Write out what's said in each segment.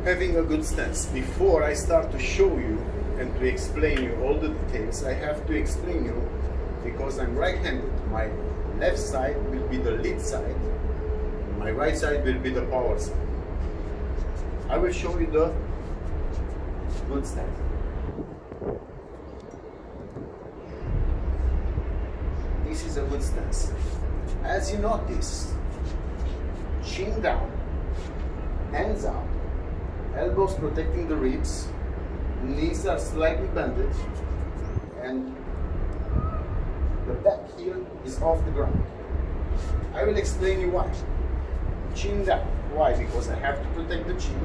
having a good stance. Before I start to show you and to explain you all the details, I have to explain you, because I'm right-handed, my left side will be the lead side, my right side will be the power side. I will show you the good stance. This is a good stance. As you notice, chin down, hands up, elbows protecting the ribs, knees are slightly bended, and the back heel is off the ground. I will explain you why. Chin down. Why? Because I have to protect the chin.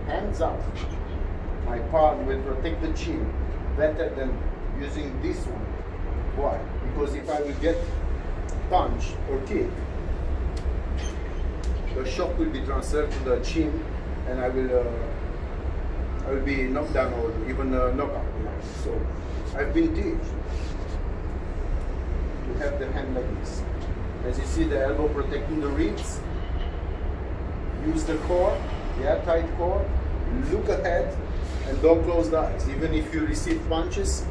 Hands up. My palm will protect the chin better than using this one. Why? Because if I will get punched or kicked, the shock will be transferred to the chin, and I will be knocked down or even knocked out. So I've been taught to have the hand like this. As you see, the elbow protecting the ribs. Use the core, tight core. Look ahead and don't close the eyes. Even if you receive punches,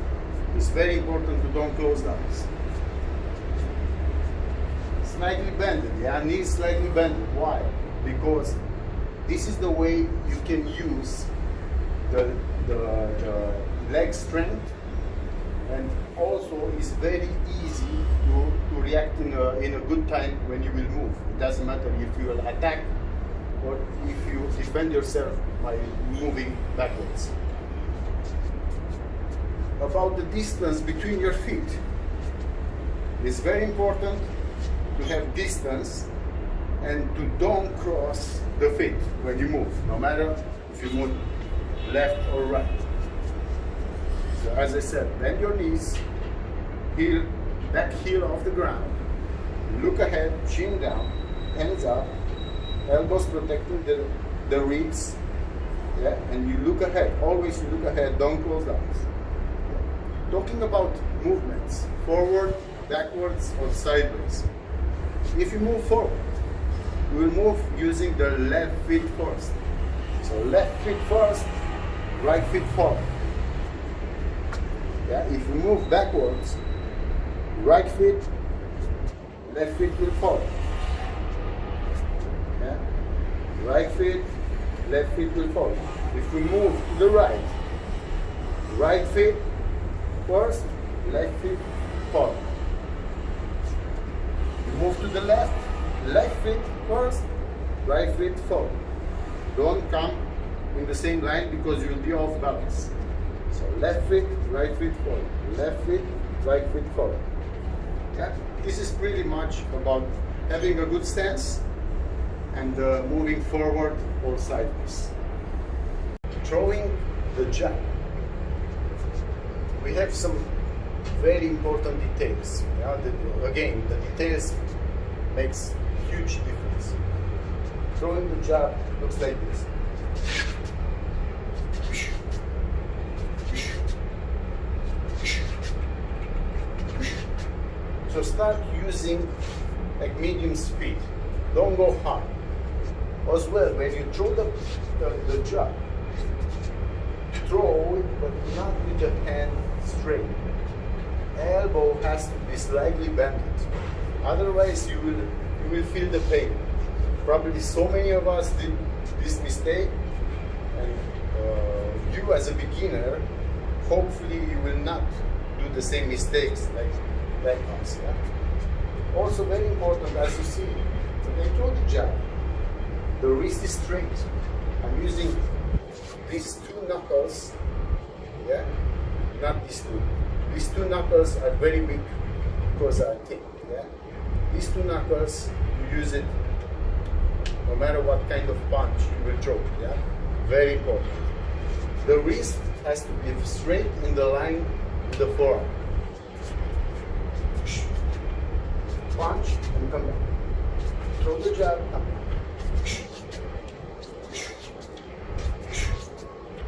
it's very important to don't close the eyes. Slightly bended, knees slightly bended. Why? Because this is the way you can use the leg strength, and also it's very easy to react in a good time when you will move. It doesn't matter if you will attack or if you defend yourself by moving backwards. About the distance between your feet, it's very important to have distance and to don't cross the feet when you move, no matter if you move left or right. So as I said, bend your knees, back heel off the ground, look ahead, chin down, hands up, elbows protecting the ribs, and you look ahead. Always you look ahead, don't close the eyes. Talking about movements, forward, backwards, or sideways. If you move forward, you will move using the left feet first. So left feet first, right feet forward. If you move backwards, right feet, left feet will follow. Right feet, left feet will follow. If we move to the right, right feet first, left feet follow. You move to the left, left feet first, right feet follow. Don't come in the same line because you will be off balance. So left feet, right feet follow. Left feet, right feet follow. This is pretty much about having a good stance and moving forward or sideways. Throwing the jab. We have some very important details. Again, the details makes huge difference. Throwing the jab looks like this. So start using like medium speed. Don't go hard. As well, when you throw the jab, throw it, but not with the hand straight. Elbow has to be slightly bent. Otherwise, you will feel the pain. Probably so many of us did this mistake, and you as a beginner, hopefully you will not do the same mistakes like us. Also very important, as you see, when I throw the jab, the wrist is straight. I'm using these two knuckles, not these two. These two knuckles are very weak because I think, these two knuckles, you use it no matter what kind of punch you will throw, very important. The wrist has to be straight in the line with the forearm. Punch and come back. Throw the jab, come back.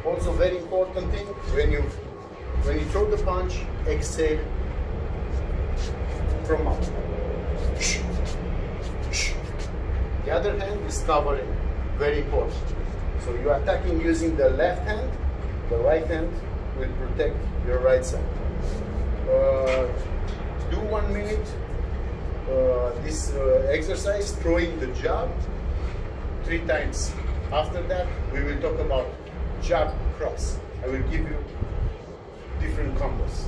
Also very important thing, when you throw the punch, exhale from mouth. The other hand is covering, very important. So you're attacking using the left hand, the right hand will protect your right side. Do 1 minute this exercise, throwing the jab 3 times. After that, we will talk about jab cross. I will give you different combos.